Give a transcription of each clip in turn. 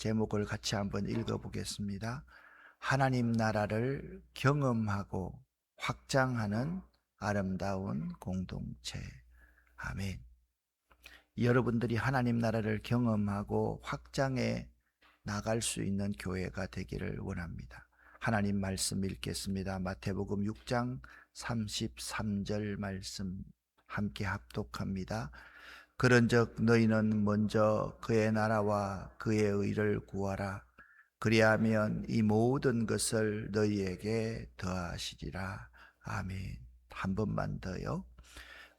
제목을 같이 한번 읽어보겠습니다. 하나님 나라를 경험하고 확장하는 아름다운 공동체. 아멘. 여러분들이 하나님 나라를 경험하고 확장해 나갈 수 있는 교회가 되기를 원합니다. 하나님 말씀 읽겠습니다. 마태복음 6장 33절 말씀 함께 합독합니다. 그런즉 너희는 먼저 그의 나라와 그의 의를 구하라. 그리하면 이 모든 것을 너희에게 더하시리라. 아멘. 한 번만 더요.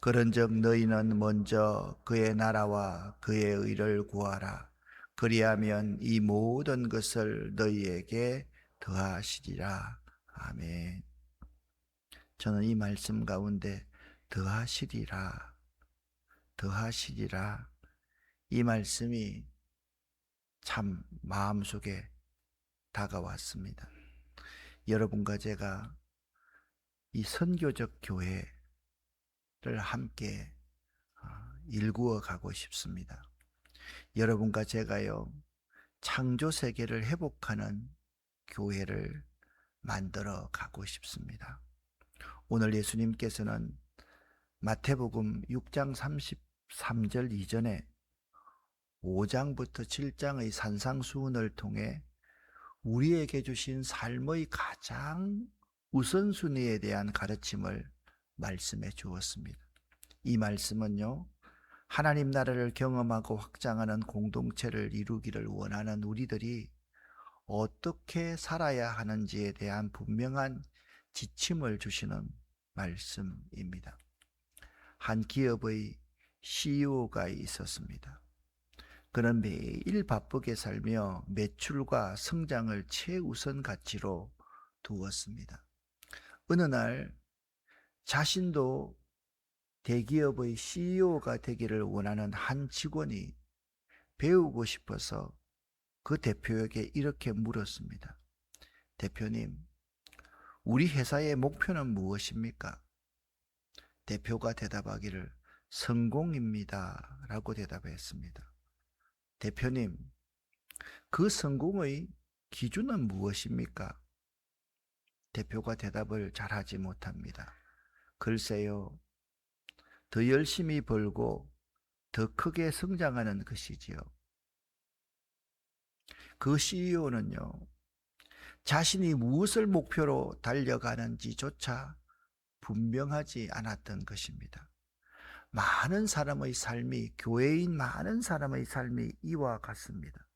그런즉 너희는 먼저 그의 나라와 그의 의를 구하라. 그리하면 이 모든 것을 너희에게 더하시리라. 아멘. 저는 이 말씀 가운데 더하시리라, 더하시리라, 이 말씀이 참 마음속에 다가왔습니다. 여러분과 제가 이 선교적 교회를 함께 일구어 가고 싶습니다. 여러분과 제가요, 창조 세계를 회복하는 교회를 만들어 가고 싶습니다. 오늘 예수님께서는 마태복음 6장 33절 이전에 5장부터 7장의 산상수훈을 통해 우리에게 주신 삶의 가장 우선순위에 대한 가르침을 말씀해 주었습니다. 이 말씀은요, 하나님 나라를 경험하고 확장하는 공동체를 이루기를 원하는 우리들이 어떻게 살아야 하는지에 대한 분명한 지침을 주시는 말씀입니다. 한 기업의 CEO가 있었습니다. 그는 매일 바쁘게 살며 매출과 성장을 최우선 가치로 두었습니다. 어느 날 자신도 대기업의 CEO가 되기를 원하는 한 직원이 배우고 싶어서 그 대표에게 이렇게 물었습니다. 대표님, 우리 회사의 목표는 무엇입니까? 대표가 대답하기를 성공입니다 라고 대답했습니다. 대표님, 그 성공의 기준은 무엇입니까? 대표가 대답을 잘하지 못합니다. 글쎄요, 더 열심히 벌고 더 크게 성장하는 것이지요. 그 CEO는요, 자신이 무엇을 목표로 달려가는지조차 분명하지 않았던 것입니다. 많은 사람의 삶이, 교회인 많은 사람의 삶이 이와 같습니다.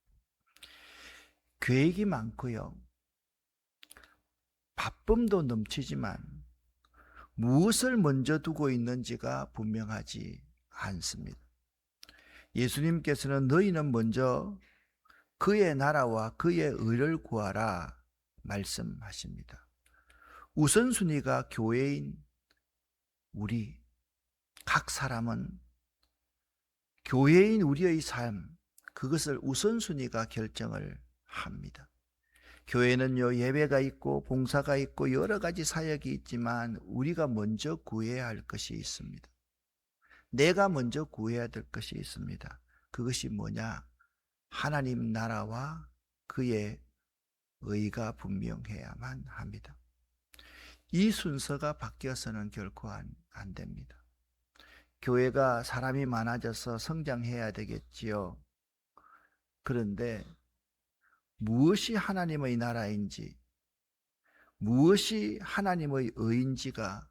계획이 많고요, 바쁨도 넘치지만 무엇을 먼저 두고 있는지가 분명하지 않습니다. 예수님께서는 너희는 먼저 그의 나라와 그의 의를 구하라 말씀하십니다. 우선순위가 교회인 우리 각 사람은 교회인 우리의 삶, 그것을 우선순위가 결정을 합니다. 교회는요, 예배가 있고 봉사가 있고 여러 가지 사역이 있지만 우리가 먼저 구해야 할 것이 있습니다. 내가 먼저 구해야 될 것이 있습니다. 그것이 뭐냐? 하나님 나라와 그의 의가 분명해야만 합니다. 이 순서가 바뀌어서는 결코 안 됩니다. 교회가 사람이 많아져서 성장해야 되겠지요. 그런데 무엇이 하나님의 나라인지, 무엇이 하나님의 의인지가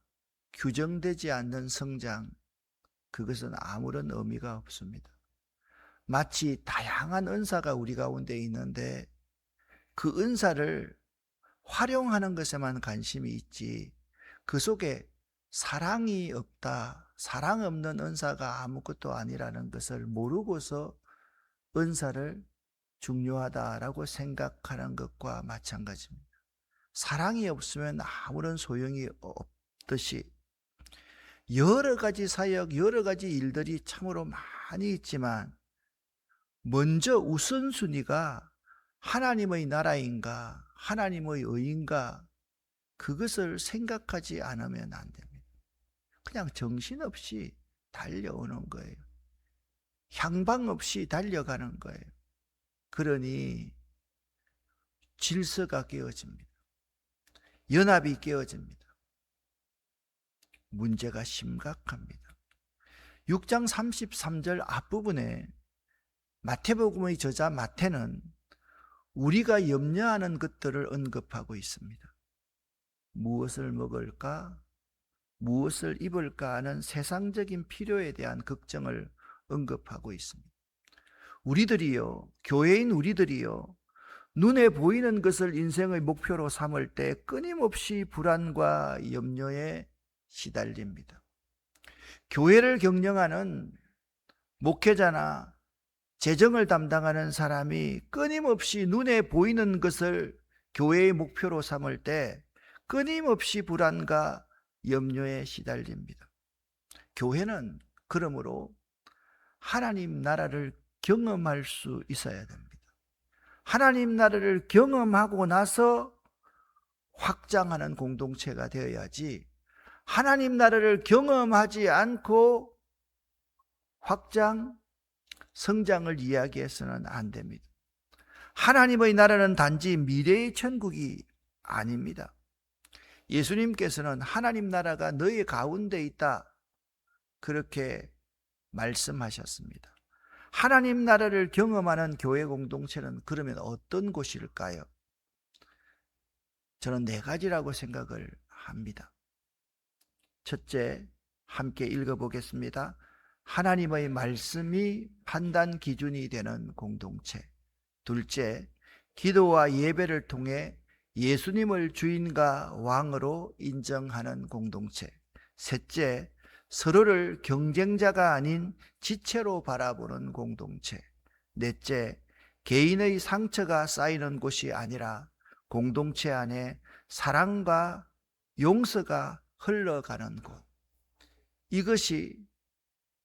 규정되지 않는 성장, 그것은 아무런 의미가 없습니다. 마치 다양한 은사가 우리 가운데 있는데 그 은사를 활용하는 것에만 관심이 있지, 그 속에 사랑이 없다, 사랑 없는 은사가 아무것도 아니라는 것을 모르고서 은사를 중요하다라고 생각하는 것과 마찬가지입니다. 사랑이 없으면 아무런 소용이 없듯이 여러 가지 사역, 여러 가지 일들이 참으로 많이 있지만 먼저 우선순위가 하나님의 나라인가, 하나님의 의인가, 그것을 생각하지 않으면 안 됩니다. 그냥 정신없이 달려오는 거예요. 향방 없이 달려가는 거예요. 그러니 질서가 깨어집니다. 연합이 깨어집니다. 문제가 심각합니다. 6장 33절 앞부분에 마태복음의 저자 마태는 우리가 염려하는 것들을 언급하고 있습니다. 무엇을 먹을까? 무엇을 입을까 하는 세상적인 필요에 대한 걱정을 언급하고 있습니다. 우리들이요, 교회인 우리들이요, 눈에 보이는 것을 인생의 목표로 삼을 때 끊임없이 불안과 염려에 시달립니다. 교회를 경영하는 목회자나 재정을 담당하는 사람이 끊임없이 눈에 보이는 것을 교회의 목표로 삼을 때 끊임없이 불안과 염려에 시달립니다. 교회는 그러므로 하나님 나라를 경험할 수 있어야 됩니다. 하나님 나라를 경험하고 나서 확장하는 공동체가 되어야지, 하나님 나라를 경험하지 않고 확장, 성장을 이야기해서는 안 됩니다. 하나님의 나라는 단지 미래의 천국이 아닙니다. 예수님께서는 하나님 나라가 너희 가운데 있다, 그렇게 말씀하셨습니다. 하나님 나라를 경험하는 교회 공동체는 그러면 어떤 곳일까요? 저는 4가지라고 생각을 합니다. 첫째, 함께 읽어보겠습니다. 하나님의 말씀이 판단 기준이 되는 공동체. 둘째, 기도와 예배를 통해 예수님을 주인과 왕으로 인정하는 공동체. 셋째, 서로를 경쟁자가 아닌 지체로 바라보는 공동체. 넷째, 개인의 상처가 쌓이는 곳이 아니라 공동체 안에 사랑과 용서가 흘러가는 곳. 이것이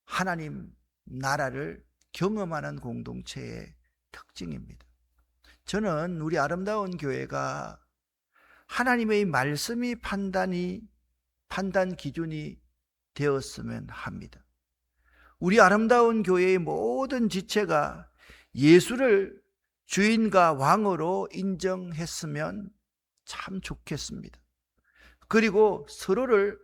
하나님 나라를 경험하는 공동체의 특징입니다. 저는 우리 아름다운 교회가 하나님의 말씀이 판단 기준이 되었으면 합니다. 우리 아름다운 교회의 모든 지체가 예수를 주인과 왕으로 인정했으면 참 좋겠습니다. 그리고 서로를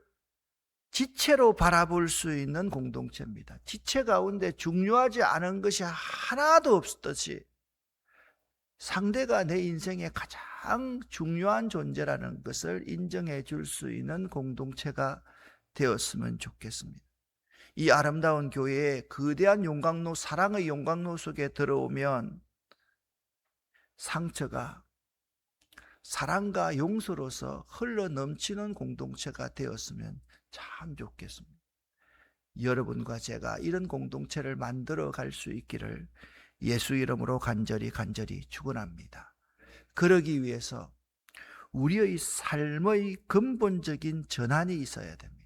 지체로 바라볼 수 있는 공동체입니다. 지체 가운데 중요하지 않은 것이 하나도 없듯이 상대가 내 인생의 가장 중요한 존재라는 것을 인정해 줄 수 있는 공동체가 되었으면 좋겠습니다. 이 아름다운 교회에 거대한 용광로, 사랑의 용광로 속에 들어오면 상처가 사랑과 용서로서 흘러 넘치는 공동체가 되었으면 참 좋겠습니다. 여러분과 제가 이런 공동체를 만들어 갈 수 있기를 예수 이름으로 간절히 축원합니다. 그러기 위해서 우리의 삶의 근본적인 전환이 있어야 됩니다.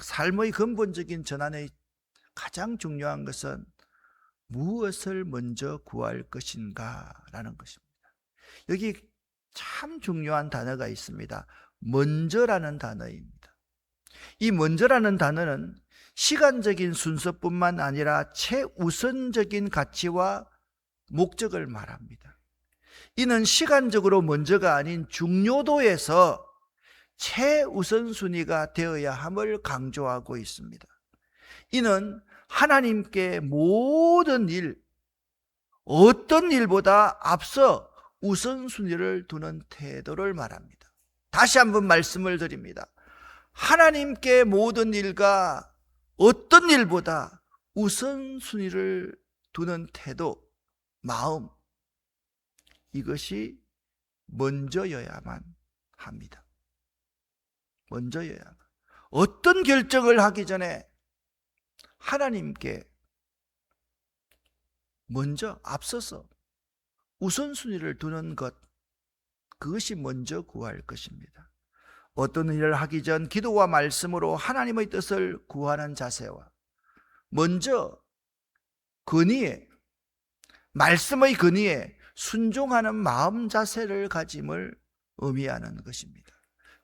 삶의 근본적인 전환의 가장 중요한 것은 무엇을 먼저 구할 것인가 라는 것입니다. 여기 참 중요한 단어가 있습니다. 먼저라는 단어입니다. 이 먼저라는 단어는 시간적인 순서뿐만 아니라 최우선적인 가치와 목적을 말합니다. 이는 시간적으로 먼저가 아닌 중요도에서 최우선순위가 되어야 함을 강조하고 있습니다. 이는 하나님께 모든 일, 어떤 일보다 앞서 우선순위를 두는 태도를 말합니다. 다시 한번 말씀을 드립니다. 하나님께 모든 일과 어떤 일보다 우선순위를 두는 태도, 마음, 이것이 먼저여야만 합니다. 먼저여야만. 어떤 결정을 하기 전에 하나님께 먼저 앞서서 우선순위를 두는 것, 그것이 먼저 구할 것입니다. 어떤 일을 하기 전 기도와 말씀으로 하나님의 뜻을 구하는 자세와 먼저 근의에, 말씀의 근의에 순종하는 마음 자세를 가짐을 의미하는 것입니다.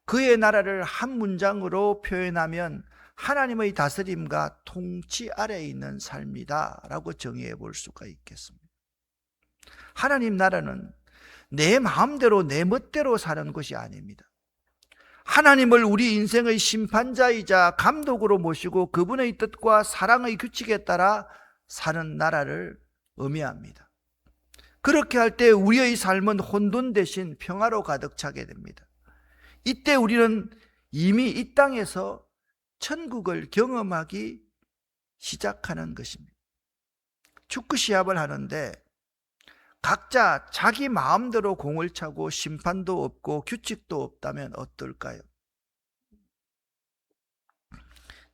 그의 나라를 한 문장으로 표현하면 하나님의 다스림과 통치 아래에 있는 삶이다 라고 정의해 볼 수가 있겠습니다. 하나님 나라는 내 마음대로 내 멋대로 사는 것이 아닙니다. 하나님을 우리 인생의 심판자이자 감독으로 모시고 그분의 뜻과 사랑의 규칙에 따라 사는 나라를 의미합니다. 그렇게 할 때 우리의 삶은 혼돈 대신 평화로 가득 차게 됩니다. 이때 우리는 이미 이 땅에서 천국을 경험하기 시작하는 것입니다. 축구 시합을 하는데 각자 자기 마음대로 공을 차고 심판도 없고 규칙도 없다면 어떨까요?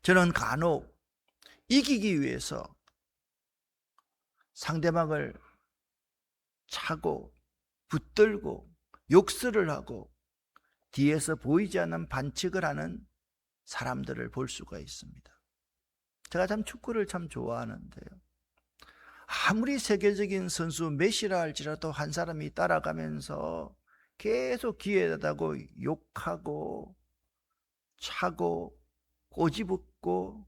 저는 간혹 이기기 위해서 상대방을 차고 붙들고 욕설을 하고 뒤에서 보이지 않는 반칙을 하는 사람들을 볼 수가 있습니다. 제가 참 축구를 참 좋아하는데요, 아무리 세계적인 선수 메시라 할지라도 한 사람이 따라가면서 계속 기회다고 욕하고 차고 꼬집고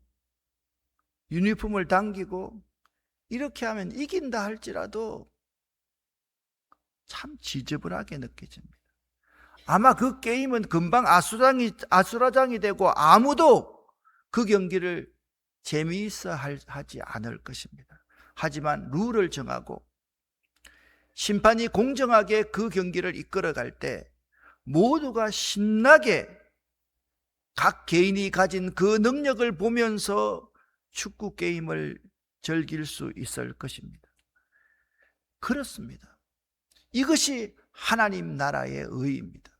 유니폼을 당기고 이렇게 하면 이긴다 할지라도 참 지저분하게 느껴집니다. 아마 그 게임은 금방 아수라장이 되고 아무도 그 경기를 재미있어 하지 않을 것입니다. 하지만 룰을 정하고 심판이 공정하게 그 경기를 이끌어갈 때 모두가 신나게 각 개인이 가진 그 능력을 보면서 축구 게임을 즐길 수 있을 것입니다. 그렇습니다. 이것이 하나님 나라의 의입니다.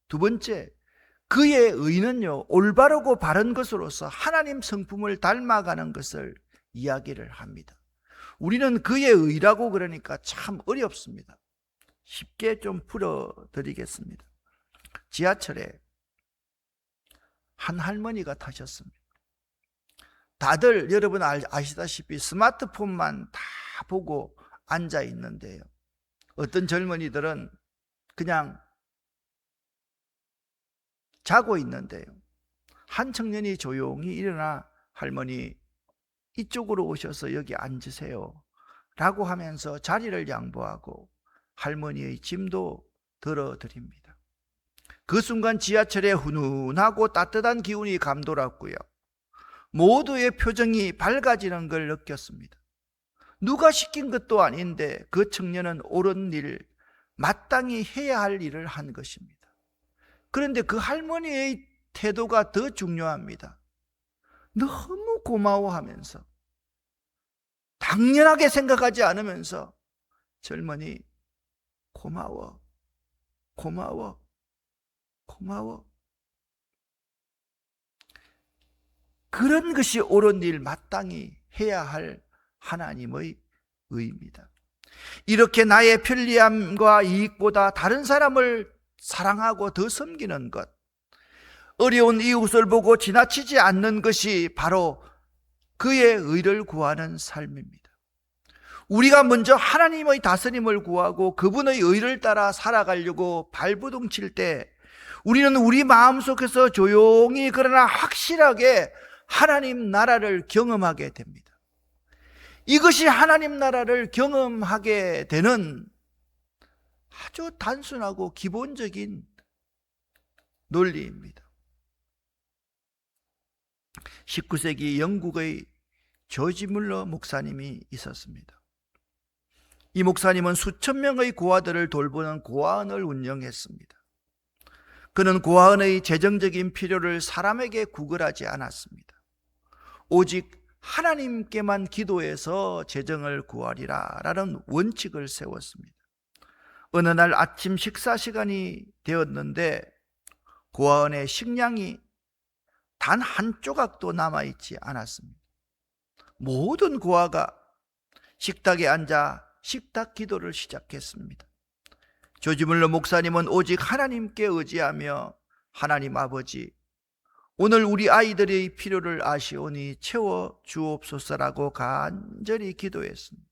두 번째, 그의 의는요, 올바르고 바른 것으로서 하나님 성품을 닮아가는 것을 이야기를 합니다. 우리는 그의 의라고 그러니까 참 어렵습니다. 쉽게 좀 풀어드리겠습니다. 지하철에 한 할머니가 타셨습니다. 다들 여러분 아시다시피 스마트폰만 다 보고 앉아 있는데요, 어떤 젊은이들은 그냥 자고 있는데요, 한 청년이 조용히 일어나 할머니 이쪽으로 오셔서 여기 앉으세요 라고 하면서 자리를 양보하고 할머니의 짐도 들어드립니다. 그 순간 지하철에 훈훈하고 따뜻한 기운이 감돌았고요, 모두의 표정이 밝아지는 걸 느꼈습니다. 누가 시킨 것도 아닌데 그 청년은 옳은 일, 마땅히 해야 할 일을 한 것입니다. 그런데 그 할머니의 태도가 더 중요합니다. 너무 고마워하면서, 당연하게 생각하지 않으면서 젊은이 고마워, 고마워, 고마워. 그런 것이 옳은 일, 마땅히 해야 할 하나님의 의입니다. 이렇게 나의 편리함과 이익보다 다른 사람을 사랑하고 더 섬기는 것, 어려운 이웃을 보고 지나치지 않는 것이 바로 그의 의를 구하는 삶입니다. 우리가 먼저 하나님의 다스림을 구하고 그분의 의를 따라 살아가려고 발버둥칠 때 우리는 우리 마음속에서 조용히 그러나 확실하게 하나님 나라를 경험하게 됩니다. 이것이 하나님 나라를 경험하게 되는 아주 단순하고 기본적인 논리입니다. 19세기 영국의 조지 물러 목사님이 있었습니다. 이 목사님은 수천 명의 고아들을 돌보는 고아원을 운영했습니다. 그는 고아원의 재정적인 필요를 사람에게 구걸하지 않았습니다. 오직 하나님께만 기도해서 재정을 구하리라 라는 원칙을 세웠습니다. 어느 날 아침 식사 시간이 되었는데 고아원에 식량이 단 한 조각도 남아있지 않았습니다. 모든 고아가 식탁에 앉아 식탁 기도를 시작했습니다. 조지 물러 목사님은 오직 하나님께 의지하며 하나님 아버지, 오늘 우리 아이들의 필요를 아시오니 채워 주옵소서라고 간절히 기도했습니다.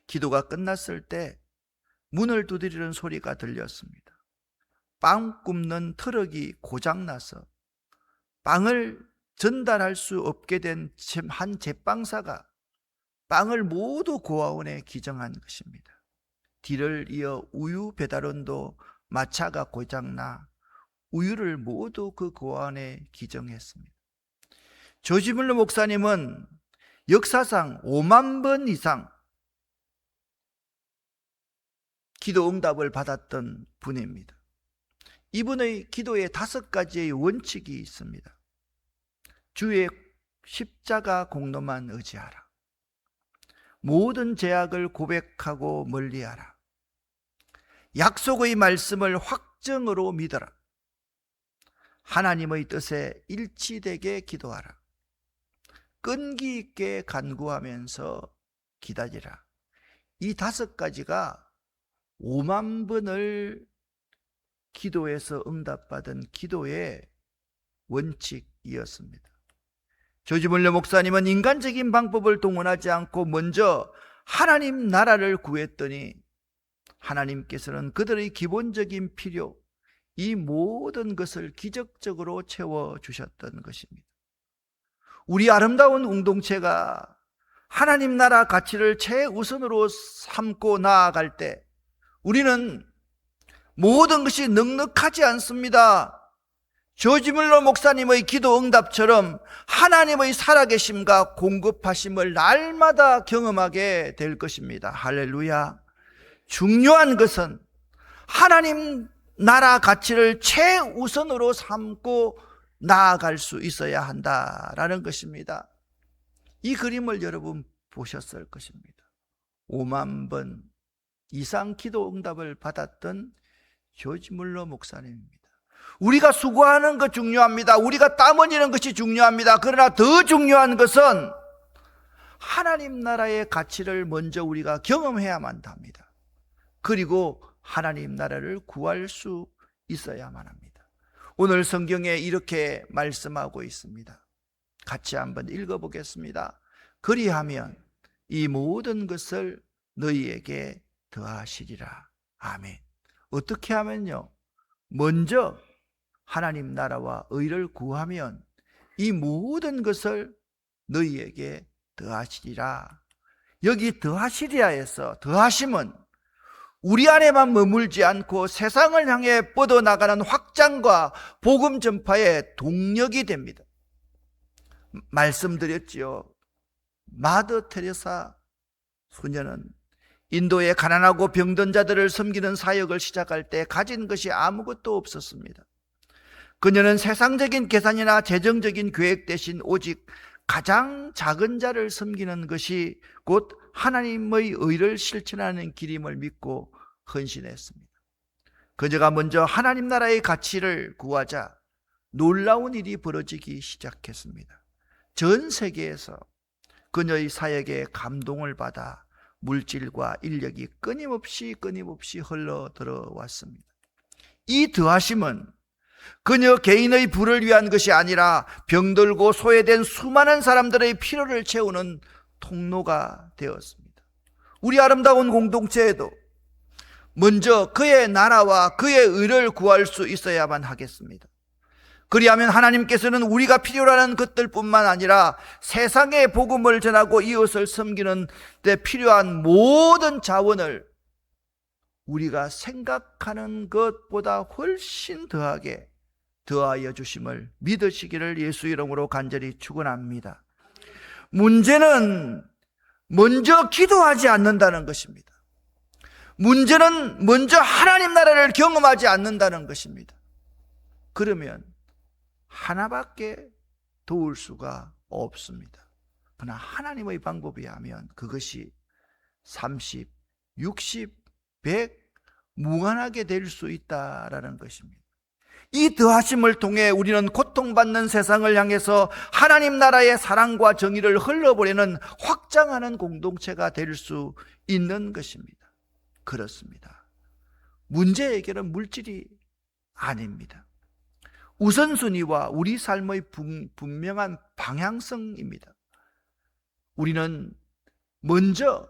기도가 끝났을 때 문을 두드리는 소리가 들렸습니다. 빵 굽는 트럭이 고장나서 빵을 전달할 수 없게 된 한 제빵사가 빵을 모두 고아원에 기정한 것입니다. 뒤를 이어 우유 배달원도 마차가 고장나 우유를 모두 그 고안에 기정했습니다. 조지 물러 목사님은 역사상 5만 번 이상 기도 응답을 받았던 분입니다. 이분의 기도에 5가지의 원칙이 있습니다. 주의 십자가 공로만 의지하라. 모든 죄악을 고백하고 멀리하라. 약속의 말씀을 확정으로 믿어라. 하나님의 뜻에 일치되게 기도하라. 끈기 있게 간구하면서 기다리라. 이 5가지가 5만 번을 기도에서 응답받은 기도의 원칙이었습니다. 조지 물러 목사님은 인간적인 방법을 동원하지 않고 먼저 하나님 나라를 구했더니 하나님께서는 그들의 기본적인 필요, 이 모든 것을 기적적으로 채워주셨던 것입니다. 우리 아름다운 공동체가 하나님 나라 가치를 최우선으로 삼고 나아갈 때 우리는 모든 것이 넉넉하지 않습니다. 조지 물러 목사님의 기도 응답처럼 하나님의 살아계심과 공급하심을 날마다 경험하게 될 것입니다. 할렐루야. 중요한 것은 하나님 나라 가치를 최우선으로 삼고 나아갈 수 있어야 한다라는 것입니다. 이 그림을 여러분 보셨을 것입니다. 5만 번 이상 기도 응답을 받았던 조지 물러 목사님입니다. 우리가 수고하는 것 중요합니다. 우리가 땀 흘리는 것이 중요합니다. 그러나 더 중요한 것은 하나님 나라의 가치를 먼저 우리가 경험해야만 합니다. 그리고 하나님 나라를 구할 수 있어야만 합니다. 오늘 성경에 이렇게 말씀하고 있습니다. 같이 한번 읽어보겠습니다. 그리하면 이 모든 것을 너희에게 더하시리라. 아멘. 어떻게 하면요? 먼저 하나님 나라와 의를 구하면 이 모든 것을 너희에게 더하시리라. 여기 더하시리라에서 더하심은 우리 안에만 머물지 않고 세상을 향해 뻗어나가는 확장과 복음 전파의 동력이 됩니다. 말씀드렸지요. 마더 테레사 소녀는 인도의 가난하고 병든 자들을 섬기는 사역을 시작할 때 가진 것이 아무것도 없었습니다. 그녀는 세상적인 계산이나 재정적인 계획 대신 오직 가장 작은 자를 섬기는 것이 곧 하나님의 의를 실천하는 길임을 믿고 헌신했습니다. 그녀가 먼저 하나님 나라의 가치를 구하자 놀라운 일이 벌어지기 시작했습니다. 전 세계에서 그녀의 사역에 감동을 받아 물질과 인력이 끊임없이 흘러 들어왔습니다. 이 더하심은 그녀 개인의 부를 위한 것이 아니라 병들고 소외된 수많은 사람들의 필요를 채우는 통로가 되었습니다. 우리 아름다운 공동체에도 먼저 그의 나라와 그의 의를 구할 수 있어야만 하겠습니다. 그리하면 하나님께서는 우리가 필요로 하는 것들뿐만 아니라 세상의 복음을 전하고 이웃을 섬기는 데 필요한 모든 자원을 우리가 생각하는 것보다 훨씬 더하게 더하여 주심을 믿으시기를 예수 이름으로 간절히 축원합니다. 문제는 먼저 기도하지 않는다는 것입니다. 문제는 먼저 하나님 나라를 경험하지 않는다는 것입니다. 그러면 하나밖에 도울 수가 없습니다. 그러나 하나님의 방법이 하면 그것이 30, 60, 100 무한하게 될 수 있다라는 것입니다. 이 더하심을 통해 우리는 고통받는 세상을 향해서 하나님 나라의 사랑과 정의를 흘러보내는 확장하는 공동체가 될 수 있는 것입니다. 그렇습니다. 문제 해결은 물질이 아닙니다. 우선순위와 우리 삶의 분명한 방향성입니다. 우리는 먼저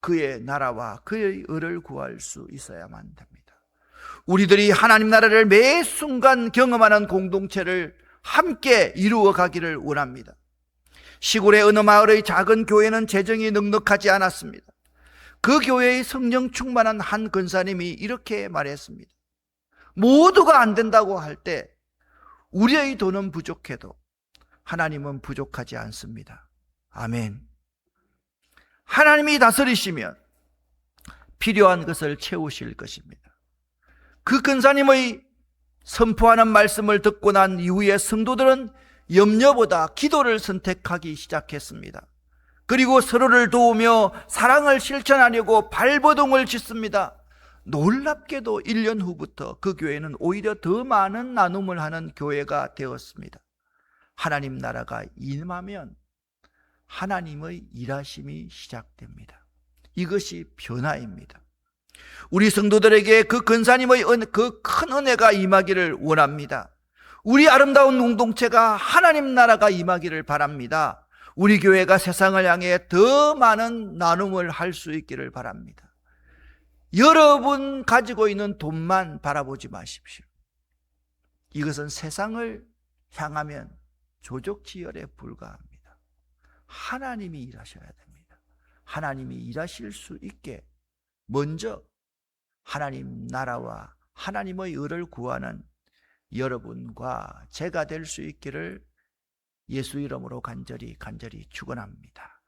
그의 나라와 그의 의를 구할 수 있어야만 됩니다. 우리들이 하나님 나라를 매 순간 경험하는 공동체를 함께 이루어 가기를 원합니다. 시골의 어느 마을의 작은 교회는 재정이 넉넉하지 않았습니다. 그 교회의 성령 충만한 한 권사님이 이렇게 말했습니다. 모두가 안 된다고 할 때 우리의 돈은 부족해도 하나님은 부족하지 않습니다. 아멘. 하나님이 다스리시면 필요한 것을 채우실 것입니다. 그 권사님의 선포하는 말씀을 듣고 난 이후에 성도들은 염려보다 기도를 선택하기 시작했습니다. 그리고 서로를 도우며 사랑을 실천하려고 발버둥을 짓습니다. 놀랍게도 1년 후부터 그 교회는 오히려 더 많은 나눔을 하는 교회가 되었습니다. 하나님 나라가 임하면 하나님의 일하심이 시작됩니다. 이것이 변화입니다. 우리 성도들에게 그 권사님의 그 큰 은혜가 임하기를 원합니다. 우리 아름다운 공동체가 하나님 나라가 임하기를 바랍니다. 우리 교회가 세상을 향해 더 많은 나눔을 할 수 있기를 바랍니다. 여러분 가지고 있는 돈만 바라보지 마십시오. 이것은 세상을 향하면 조족지혈에 불과합니다. 하나님이 일하셔야 됩니다. 하나님이 일하실 수 있게 먼저 하나님 나라와 하나님의 의를 구하는 여러분과 제가 될 수 있기를 예수 이름으로 간절히 축원합니다.